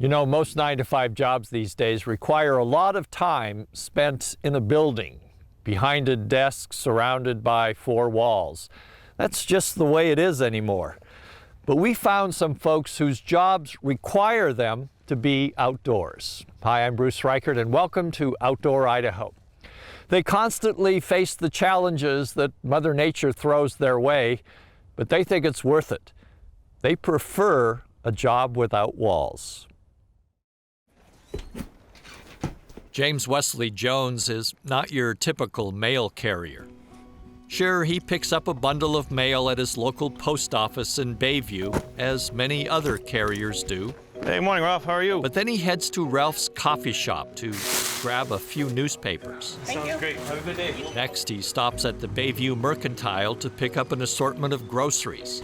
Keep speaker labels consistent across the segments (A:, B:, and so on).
A: You know, most 9-to-5 jobs these days require a lot of time spent in a building, behind a desk surrounded by 4 walls. That's just the way it is anymore. But we found some folks whose jobs require them to be outdoors. Hi, I'm Bruce Reichert, and welcome to Outdoor Idaho. They constantly face the challenges that Mother Nature throws their way, but they think it's worth it. They prefer a job without walls. James Wesley Jones is not your typical mail carrier. Sure, he picks up a bundle of mail at his local post office in Bayview, as many other carriers do.
B: Hey, morning, Ralph. How are you?
A: But then he heads to Ralph's coffee shop to grab a few newspapers.
B: Sounds great. Have a good day.
A: Next, he stops at the Bayview Mercantile to pick up an assortment of groceries.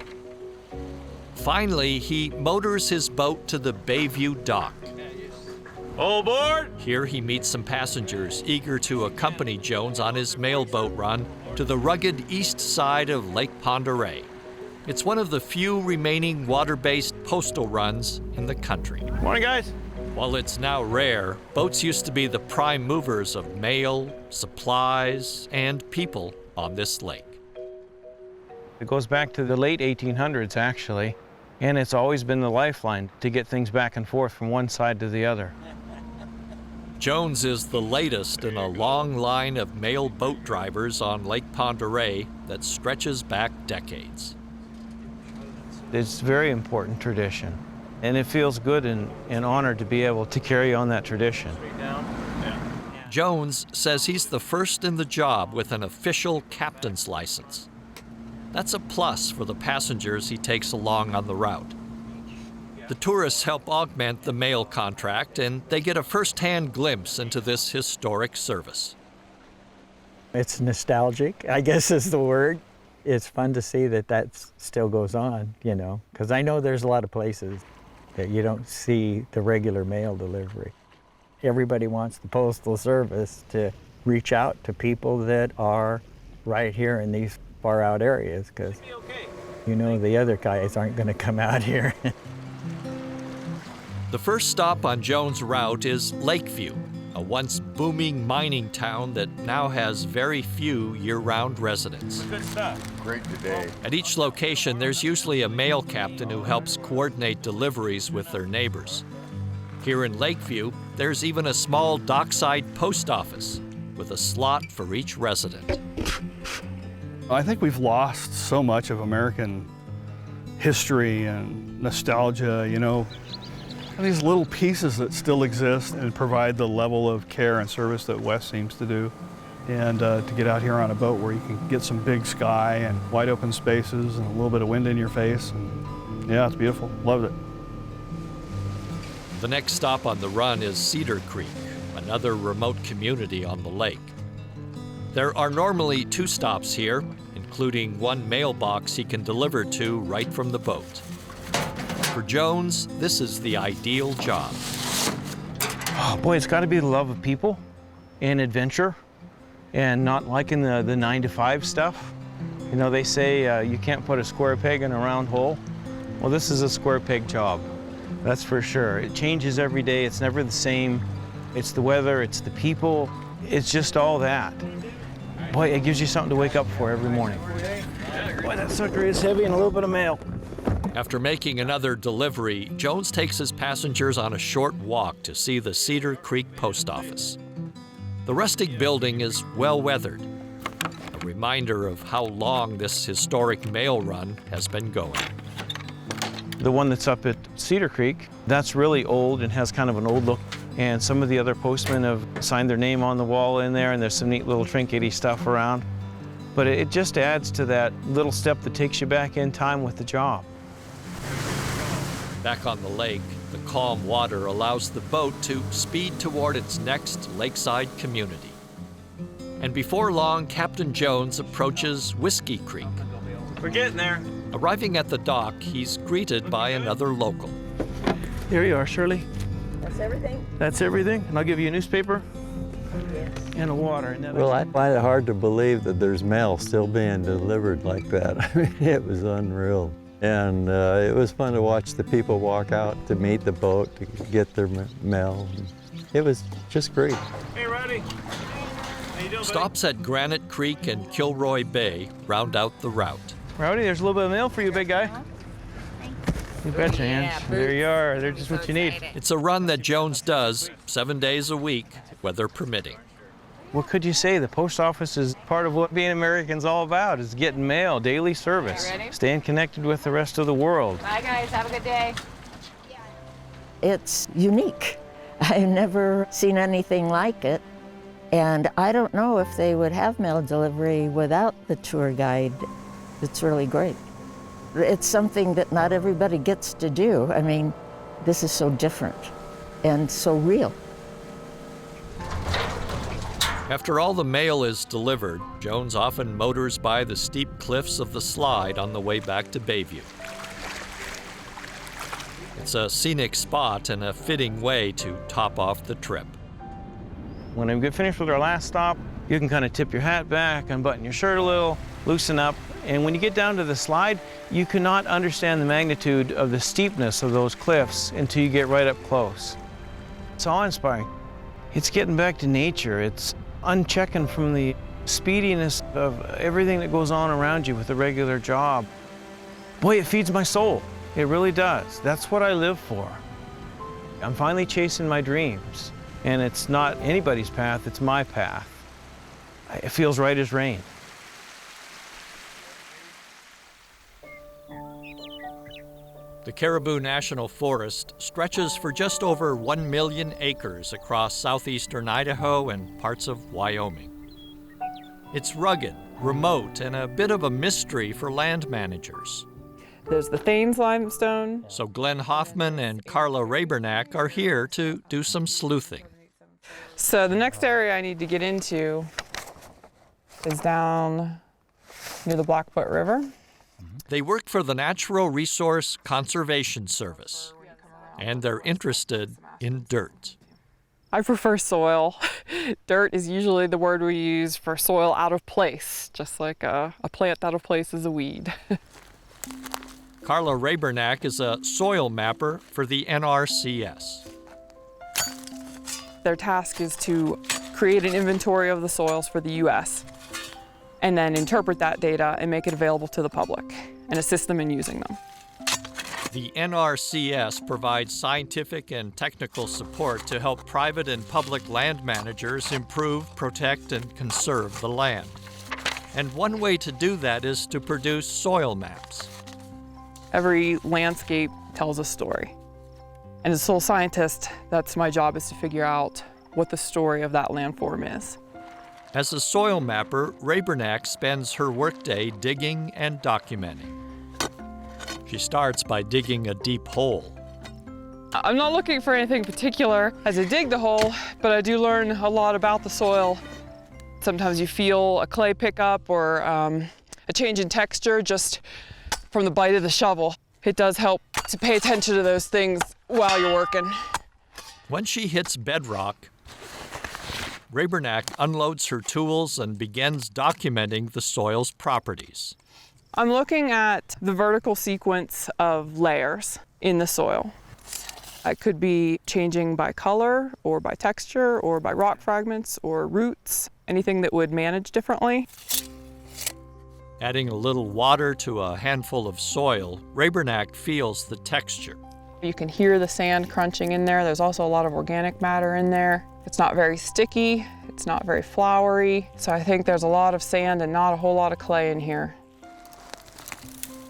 A: Finally, he motors his boat to the Bayview dock.
B: All aboard!
A: Here he meets some passengers eager to accompany Jones on his mailboat run to the rugged east side of Lake Pend Oreille. It's one of the few remaining water-based postal runs in the country.
B: Morning, guys.
A: While it's now rare, boats used to be the prime movers of mail, supplies, and people on this lake.
C: It goes back to the late 1800s, actually, and it's always been the lifeline to get things back and forth from one side to the other.
A: Jones is the latest in a long line of mail boat drivers on Lake Pend Oreille that stretches back decades.
C: It's a very important tradition, and it feels good and honored to be able to carry on that tradition.
A: Jones says he's the first in the job with an official captain's license. That's a plus for the passengers he takes along on the route. The tourists help augment the mail contract, and they get a first-hand glimpse into this historic service.
D: It's nostalgic, I guess is the word. It's fun to see that that still goes on, you know, because I know there's a lot of places that you don't see the regular mail delivery. Everybody wants the Postal Service to reach out to people that are right here in these far out areas, because you know the other guys aren't going to come out here.
A: The first stop on Jones' route is Lakeview, a once booming mining town that now has very few year-round residents.
B: Good stuff.
E: Great today.
A: At each location, there's usually a mail captain who helps coordinate deliveries with their neighbors. Here in Lakeview, there's even a small dockside post office with a slot for each resident.
F: I think we've lost so much of American history and nostalgia, you know. And these little pieces that still exist and provide the level of care and service that Wes seems to do. And to get out here on a boat where you can get some big sky and wide open spaces and a little bit of wind in your face. And yeah, it's beautiful. Loved it.
A: The next stop on the run is Cedar Creek, another remote community on the lake. There are normally 2 stops here, including one mailbox he can deliver to right from the boat. For Jones, this is the ideal job.
C: Oh boy, it's got to be the love of people and adventure and not liking the 9-to-5 stuff. You know, they say you can't put a square peg in a round hole. Well, this is a square peg job, that's for sure. It changes every day. It's never the same. It's the weather, it's the people, it's just all that. Boy, it gives you something to wake up for every morning. Boy, that sucker is heavy and a little bit of mail.
A: After making another delivery, Jones takes his passengers on a short walk to see the Cedar Creek Post Office. The rustic building is well weathered, a reminder of how long this historic mail run has been going.
C: The one that's up at Cedar Creek, that's really old and has kind of an old look. And some of the other postmen have signed their name on the wall in there, and there's some neat little trinkety stuff around. But it just adds to that little step that takes you back in time with the job.
A: Back on the lake, the calm water allows the boat to speed toward its next lakeside community. And before long, Captain Jones approaches Whiskey Creek.
B: We're getting there.
A: Arriving at the dock, he's greeted by another local.
C: Here you are, Shirley.
G: That's everything?
C: That's everything, and I'll give you a newspaper
G: Yes.
C: and a water. And then
H: Well, I find it hard to believe that there's mail still being delivered like that. I mean, it was unreal.
E: And it was fun to watch the people walk out to meet the boat, to get their mail. It was just great.
B: Hey, Roddy. How you doing, buddy?
A: Stops at Granite Creek and Kilroy Bay round out the route.
C: Rowdy, there's a little bit of mail for you, big guy. You betcha, Hans. There you are. They're just what you need.
A: It's a run that Jones does 7 days a week, weather permitting.
C: What could you say? The post office is part of what being American's all about, is getting mail, daily service, staying connected with the rest of the world.
H: Bye, guys. Have a good day.
G: It's unique. I've never seen anything like it. And I don't know if they would have mail delivery without the tour guide. It's really great. It's something that not everybody gets to do. I mean, this is so different and so real.
A: After all the mail is delivered, Jones often motors by the steep cliffs of the slide on the way back to Bayview. It's a scenic spot and a fitting way to top off the trip.
C: When we get finished with our last stop, you can kind of tip your hat back, unbutton your shirt a little, loosen up, and when you get down to the slide, you cannot understand the magnitude of the steepness of those cliffs until you get right up close. It's awe-inspiring. It's getting back to nature. It's unchecking from the speediness of everything that goes on around you with a regular job. Boy, it feeds my soul. It really does. That's what I live for. I'm finally chasing my dreams, and it's not anybody's path, it's my path. It feels right as rain.
A: The Caribou National Forest stretches for just over 1 million acres across southeastern Idaho and parts of Wyoming. It's rugged, remote, and a bit of a mystery for land managers.
I: There's the Thames limestone.
A: So Glenn Hoffman and Carla Rebernak are here to do some sleuthing.
I: So the next area I need to get into is down near the Blackfoot River.
A: They work for the Natural Resource Conservation Service, and they're interested in dirt.
I: I prefer soil. Dirt is usually the word we use for soil out of place, just like a plant out of place is a weed.
A: Carla Rebernak is a soil mapper for the NRCS.
I: Their task is to create an inventory of the soils for the U.S. and then interpret that data and make it available to the public and assist them in using them.
A: The NRCS provides scientific and technical support to help private and public land managers improve, protect, and conserve the land. And one way to do that is to produce soil maps.
I: Every landscape tells a story. And as a soil scientist, that's my job, is to figure out what the story of that landform is.
A: As a soil mapper, Rebernak spends her workday digging and documenting. She starts by digging a deep hole.
I: I'm not looking for anything particular as I dig the hole, but I do learn a lot about the soil. Sometimes you feel a clay pickup or a change in texture just from the bite of the shovel. It does help to pay attention to those things while you're working.
A: When she hits bedrock, Rebernak unloads her tools and begins documenting the soil's properties.
I: I'm looking at the vertical sequence of layers in the soil. It could be changing by color or by texture or by rock fragments or roots, anything that would manage differently.
A: Adding a little water to a handful of soil, Rebernak feels the texture.
I: You can hear the sand crunching in there. There's also a lot of organic matter in there. It's not very sticky, it's not very flowery, so I think there's a lot of sand and not a whole lot of clay in here.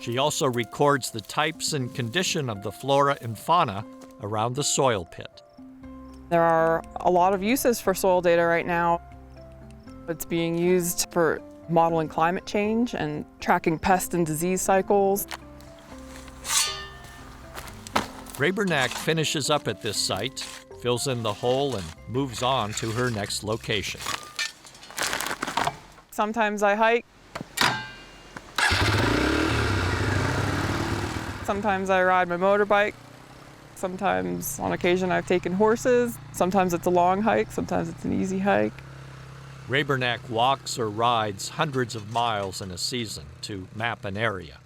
A: She also records the types and condition of the flora and fauna around the soil pit.
I: There are a lot of uses for soil data right now. It's being used for modeling climate change and tracking pest and disease cycles.
A: Rebernak finishes up at this site, fills in the hole, and moves on to her next location.
I: Sometimes I hike. Sometimes I ride my motorbike. Sometimes, on occasion, I've taken horses. Sometimes it's a long hike, sometimes it's an easy hike.
A: Rebernak walks or rides hundreds of miles in a season to map an area.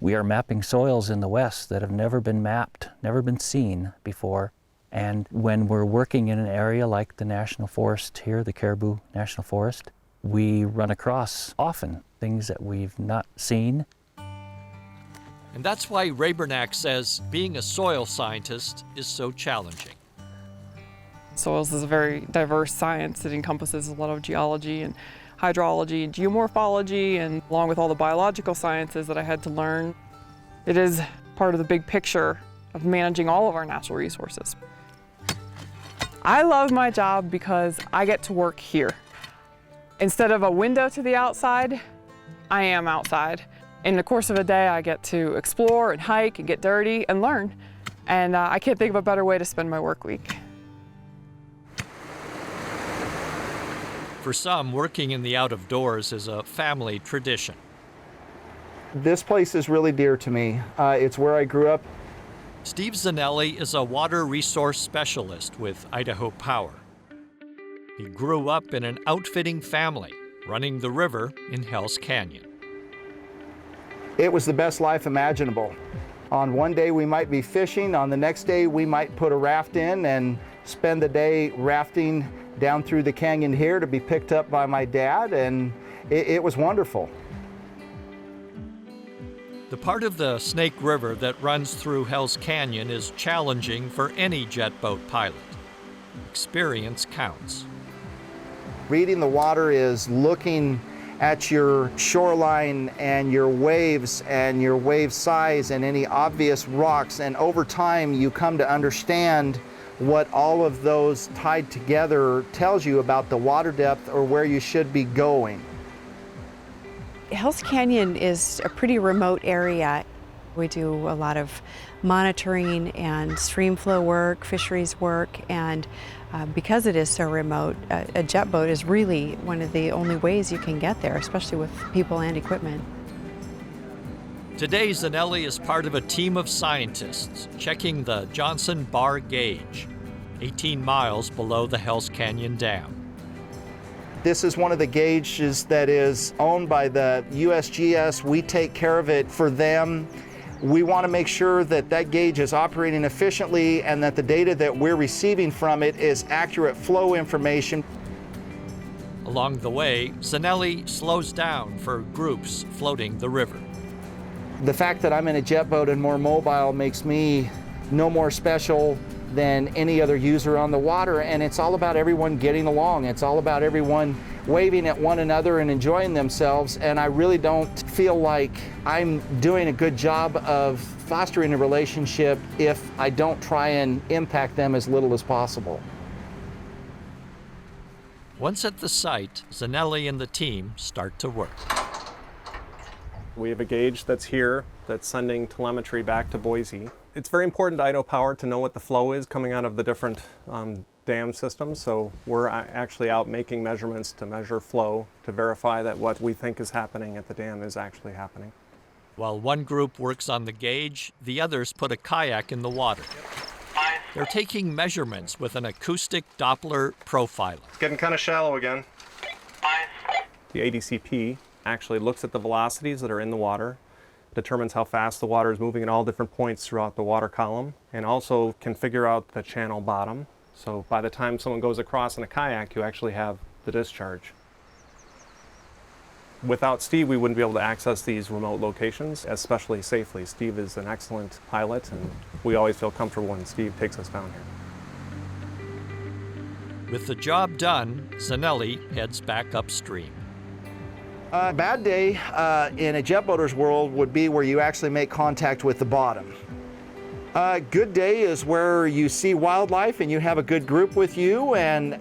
H: We are mapping soils in the West that have never been mapped, never been seen before. And when we're working in an area like the National Forest here, the Caribou National Forest, we run across often things that we've not seen.
A: And that's why Rebernak says being a soil scientist is so challenging.
I: Soils is a very diverse science. It encompasses a lot of geology and hydrology and geomorphology, and along with all the biological sciences that I had to learn. It is part of the big picture of managing all of our natural resources. I love my job because I get to work here. Instead of a window to the outside, I am outside. In the course of a day, I get to explore and hike and get dirty and learn. And I can't think of a better way to spend my work week.
A: For some, working in the out of doors is a family tradition.
J: This place is really dear to me. It's where I grew up.
A: Steve Zanelli is a water resource specialist with Idaho Power. He grew up in an outfitting family, running the river in Hell's Canyon.
J: It was the best life imaginable. On one day we might be fishing, on the next day we might put a raft in and spend the day rafting down through the canyon here to be picked up by my dad, and it was wonderful.
A: The part of the Snake River that runs through Hell's Canyon is challenging for any jet boat pilot. Experience counts.
J: Reading the water is looking at your shoreline and your wave size and any obvious rocks, and over time you come to understand what all of those tied together tells you about the water depth or where you should be going.
K: Hell's Canyon is a pretty remote area. We do a lot of monitoring and stream flow work, fisheries work, and because it is so remote, a jet boat is really one of the only ways you can get there, especially with people and equipment.
A: Today, Zanelli is part of a team of scientists checking the Johnson Bar Gauge, 18 miles below the Hell's Canyon Dam.
J: This is one of the gauges that is owned by the USGS. We take care of it for them. We want to make sure that that gauge is operating efficiently and that the data that we're receiving from it is accurate flow information.
A: Along the way, Zanelli slows down for groups floating the river.
J: The fact that I'm in a jet boat and more mobile makes me no more special than any other user on the water, and it's all about everyone getting along. It's all about everyone waving at one another and enjoying themselves, and I really don't feel like I'm doing a good job of fostering a relationship if I don't try and impact them as little as possible.
A: Once at the site, Zanelli and the team start to work.
L: We have a gauge that's here that's sending telemetry back to Boise. It's very important to Idaho Power to know what the flow is coming out of the different dam systems, so we're actually out making measurements to measure flow to verify that what we think is happening at the dam is actually happening.
A: While one group works on the gauge, the others put a kayak in the water. They're taking measurements with an acoustic Doppler profiler.
L: It's getting kind of shallow again. The ADCP actually looks at the velocities that are in the water, determines how fast the water is moving at all different points throughout the water column, and also can figure out the channel bottom. So by the time someone goes across in a kayak, you actually have the discharge. Without Steve, we wouldn't be able to access these remote locations, especially safely. Steve is an excellent pilot, and we always feel comfortable when Steve takes us down here.
A: With the job done, Zanelli heads back upstream.
J: A bad day in a jet boater's world would be where you actually make contact with the bottom. A good day is where you see wildlife and you have a good group with you and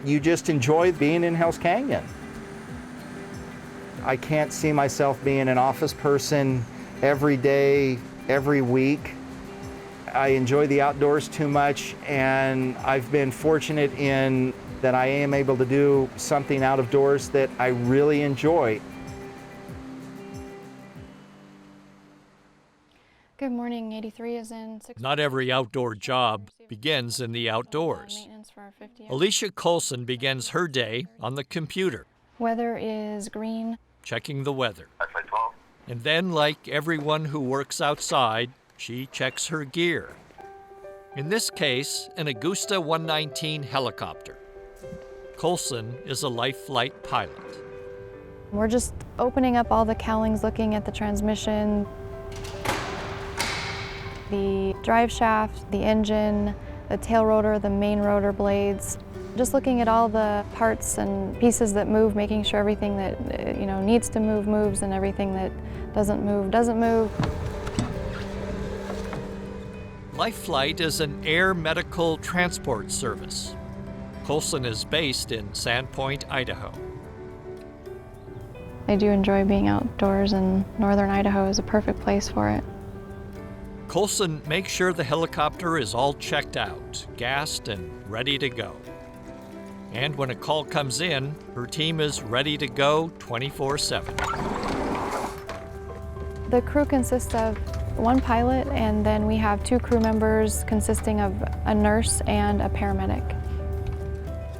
J: you just enjoy being in Hell's Canyon. I can't see myself being an office person every day, every week. I enjoy the outdoors too much, and I've been fortunate in that I am able to do something out of doors that I really enjoy.
M: Good morning, 83 is in 6.
A: Not every outdoor job begins in the outdoors. Alessia Coulson begins her day on the computer.
M: Weather is green.
A: Checking the weather. And then, like everyone who works outside, she checks her gear. In this case, an Augusta 119 helicopter. Coulson is a life flight pilot.
M: We're just opening up all the cowlings, looking at the transmission, the drive shaft, the engine, the tail rotor, the main rotor blades. Just looking at all the parts and pieces that move, making sure everything that needs to move moves and everything that doesn't move doesn't move.
A: Life Flight is an air medical transport service. Coulson is based in Sandpoint, Idaho.
M: I do enjoy being outdoors, and northern Idaho is a perfect place for it.
A: Coulson makes sure the helicopter is all checked out, gassed, and ready to go. And when a call comes in, her team is ready to go 24/7.
M: The crew consists of one pilot, and then we have 2 crew members consisting of a nurse and a paramedic.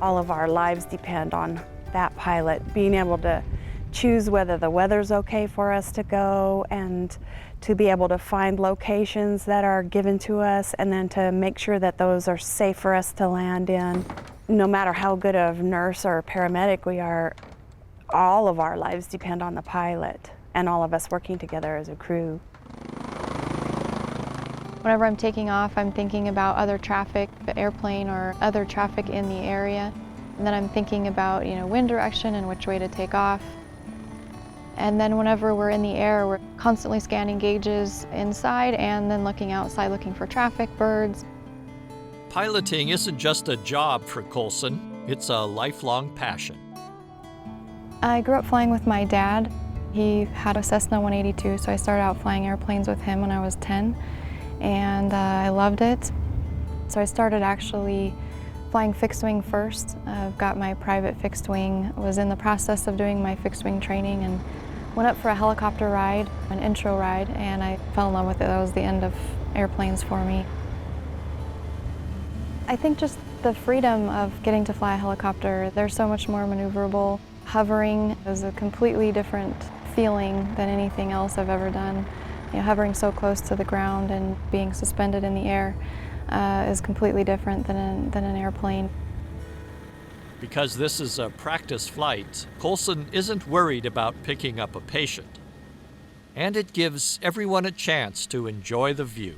K: All of our lives depend on that pilot being able to choose whether the weather's okay for us to go, and to be able to find locations that are given to us, and then to make sure that those are safe for us to land in. No matter how good of nurse or paramedic we are, all of our lives depend on the pilot and all of us working together as a crew.
M: Whenever I'm taking off, I'm thinking about other traffic, the airplane or other traffic in the area. And then I'm thinking about, wind direction and which way to take off. And then whenever we're in the air, we're constantly scanning gauges inside and then looking outside, looking for traffic, birds.
A: Piloting isn't just a job for Coulson, it's a lifelong passion.
M: I grew up flying with my dad. He had a Cessna 182, so I started out flying airplanes with him when I was 10, and I loved it. So I started actually flying fixed wing first. I've got my private fixed wing, was in the process of doing my fixed wing training, and went up for a helicopter ride, an intro ride, and I fell in love with it. That was the end of airplanes for me. I think just the freedom of getting to fly a helicopter, they're so much more maneuverable. Hovering is a completely different feeling than anything else I've ever done. Hovering so close to the ground and being suspended in the air is completely different than an airplane.
A: Because this is a practice flight, Coulson isn't worried about picking up a patient. And it gives everyone a chance to enjoy the view.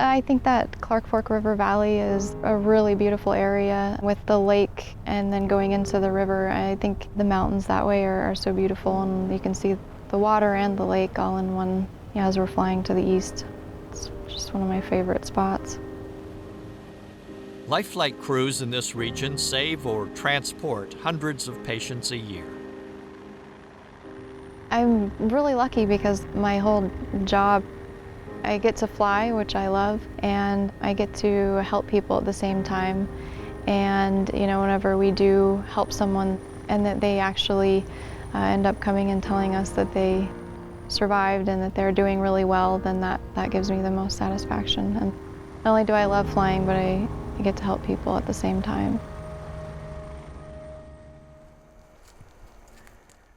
M: I think that Clark Fork River Valley is a really beautiful area with the lake and then going into the river. I think the mountains that way are so beautiful, and you can see the water and the lake all in one as we're flying to the east. It's just one of my favorite spots.
A: Life flight crews in this region save or transport hundreds of patients a year.
M: I'm really lucky because my whole job, I get to fly, which I love, and I get to help people at the same time. And whenever we do help someone and that they actually end up coming and telling us that they survived and that they're doing really well, then that gives me the most satisfaction. And not only do I love flying, but I get to help people at the same time.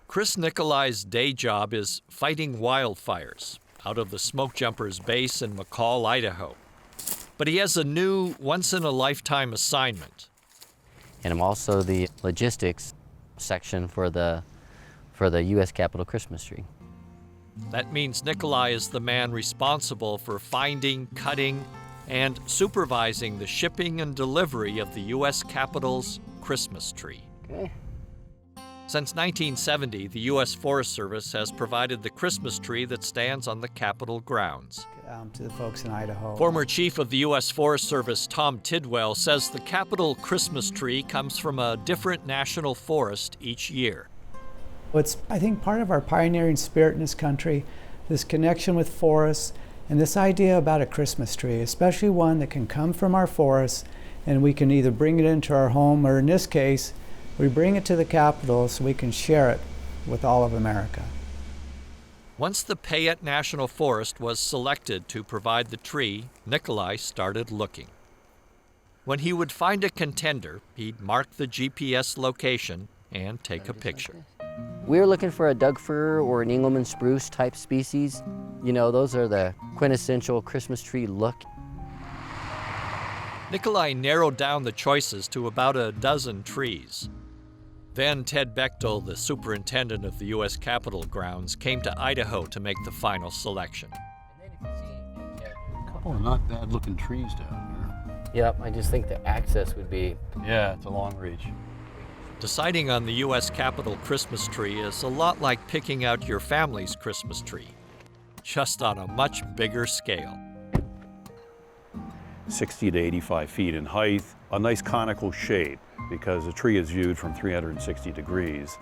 A: Chris Niccoli's day job is fighting wildfires out of the Smoke Jumpers base in McCall, Idaho. But he has a new once-in-a-lifetime assignment.
N: And I'm also the logistics section for the U.S. Capitol Christmas tree.
A: That means Niccoli is the man responsible for finding, cutting, and supervising the shipping and delivery of the U.S. Capitol's Christmas tree.
N: Okay.
A: Since 1970, the U.S. Forest Service has provided the Christmas tree that stands on the Capitol grounds.
O: To the folks in Idaho.
A: Former Chief of the U.S. Forest Service, Tom Tidwell, says the Capitol Christmas tree comes from a different national forest each year.
O: It's, I think, part of our pioneering spirit in this country, this connection with forests, and this idea about a Christmas tree, especially one that can come from our forests, and we can either bring it into our home, or in this case, we bring it to the Capitol so we can share it with all of America.
A: Once the Payette National Forest was selected to provide the tree, Niccoli started looking. When he would find a contender, he'd mark the GPS location and take a picture.
N: We were looking for a Doug fir or an Engelmann spruce type species. You know, those are the quintessential Christmas tree look.
A: Niccoli narrowed down the choices to about a dozen trees. Then Ted Bechtol, the superintendent of the U.S. Capitol grounds, came to Idaho to make the final selection.
P: A couple of not bad looking trees down there.
N: Yep, I just think the access would be...
P: Yeah, it's a long reach.
A: Deciding on the U.S. Capitol Christmas tree is a lot like picking out your family's Christmas tree, just on a much bigger scale.
P: 60 to 85 feet in height, a nice conical shape because the tree is viewed from 360 degrees.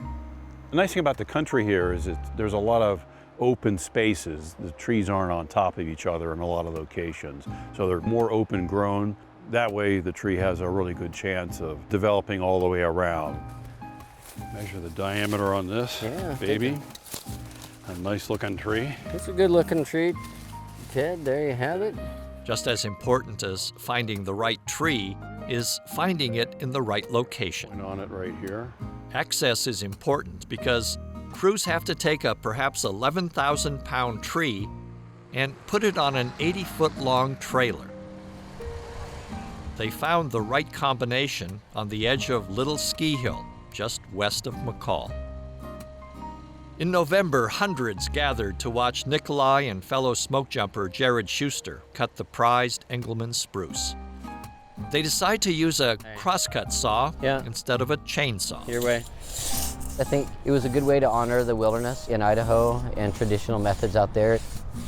P: The nice thing about the country here is there's a lot of open spaces. The trees aren't on top of each other in a lot of locations, so they're more open grown. That way the tree has a really good chance of developing all the way around. Measure the diameter on this baby. A nice looking tree.
N: It's a good looking tree, Ted, there you have it.
A: Just as important as finding the right tree is finding it in the right location.
P: Point on it right here.
A: Access is important because crews have to take a perhaps 11,000-pound tree and put it on an 80-foot-long trailer. They found the right combination on the edge of Little Ski Hill, just west of McCall. In November, hundreds gathered to watch Niccoli and fellow smoke jumper Jared Schuster cut the prized Engelmann spruce. They decide to use a crosscut saw instead of a chainsaw.
N: Your way. I think it was a good way to honor the wilderness in Idaho and traditional methods out there.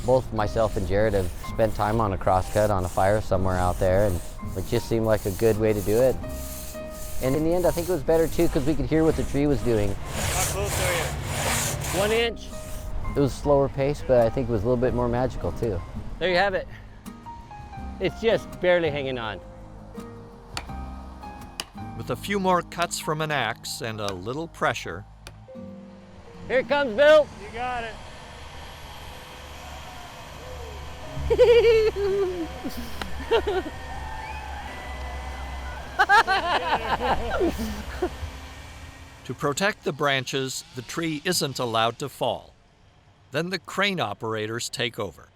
N: Both myself and Jared have spent time on a crosscut on a fire somewhere out there, and it just seemed like a good way to do it. And in the end, I think it was better too because we could hear what the tree was doing.
B: How close are you?
N: 1 inch. It was slower pace, but I think it was a little bit more magical too.
Q: There you have it. It's just barely hanging on.
A: With a few more cuts from an axe and a little pressure.
Q: Here it comes, Bill.
B: You got it.
A: To protect the branches, the tree isn't allowed to fall. Then the crane operators take over.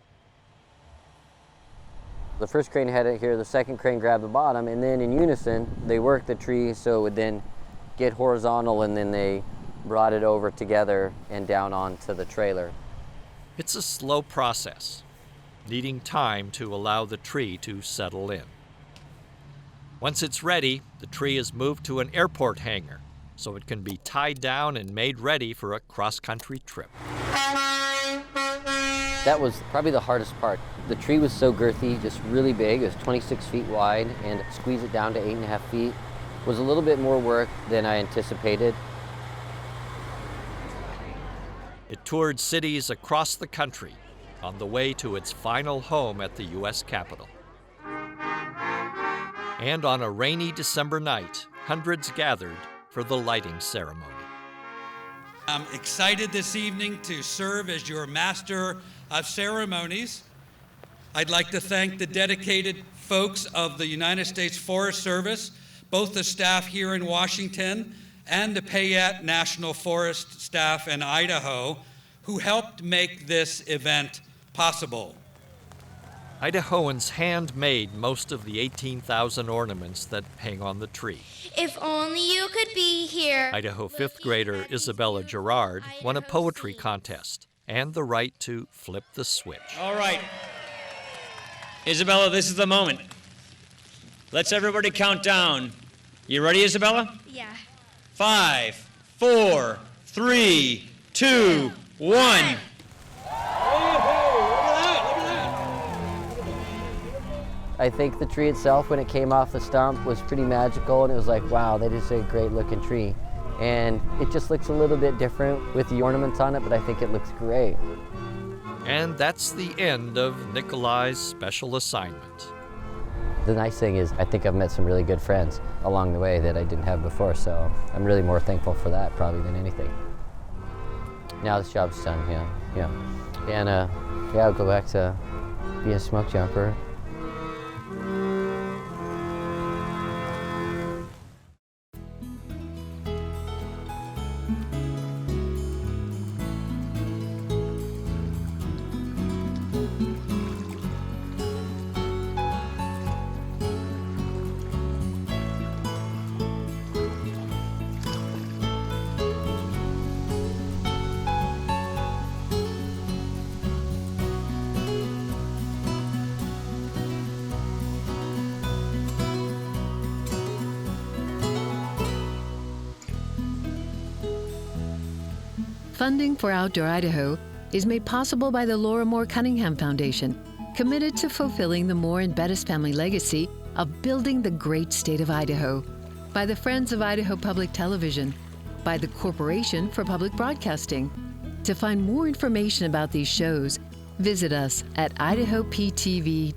N: The first crane had it here, the second crane grabbed the bottom, and then in unison, they worked the tree so it would then get horizontal, and then they brought it over together and down onto the trailer.
A: It's a slow process, needing time to allow the tree to settle in. Once it's ready, the tree is moved to an airport hangar so it can be tied down and made ready for a cross-country trip.
N: That was probably the hardest part. The tree was so girthy, just really big. It was 26 feet wide, and squeeze it down to 8.5 feet was a little bit more work than I anticipated.
A: It toured cities across the country on the way to its final home at the U.S. Capitol. And on a rainy December night, hundreds gathered for the lighting ceremony.
R: I'm excited this evening to serve as your master of ceremonies. I'd like to thank the dedicated folks of the United States Forest Service, both the staff here in Washington and the Payette National Forest staff in Idaho, who helped make this event possible.
A: Idahoans hand-made most of the 18,000 ornaments that hang on the tree.
S: If only you could be here.
A: Idaho fifth grader Isabella Gerard won a poetry contest and the right to flip the switch.
Q: All right. Isabella, this is the moment. Let's everybody count down. You ready, Isabella?
S: Yeah.
R: 5, 4, 3, 2, 1.
N: I think the tree itself, when it came off the stump, was pretty magical, and it was like, wow, that is a great looking tree. And it just looks a little bit different with the ornaments on it, but I think it looks great.
A: And that's the end of Niccoli's special assignment.
N: The nice thing is I think I've met some really good friends along the way that I didn't have before, so I'm really more thankful for that probably than anything. Now this job's done, yeah. And I'll go back to be a smoke jumper.
T: Funding for Outdoor Idaho is made possible by the Laura Moore Cunningham Foundation, committed to fulfilling the Moore and Bettis family legacy of building the great state of Idaho, by the Friends of Idaho Public Television, by the Corporation for Public Broadcasting. To find more information about these shows, visit us at idahoptv.org.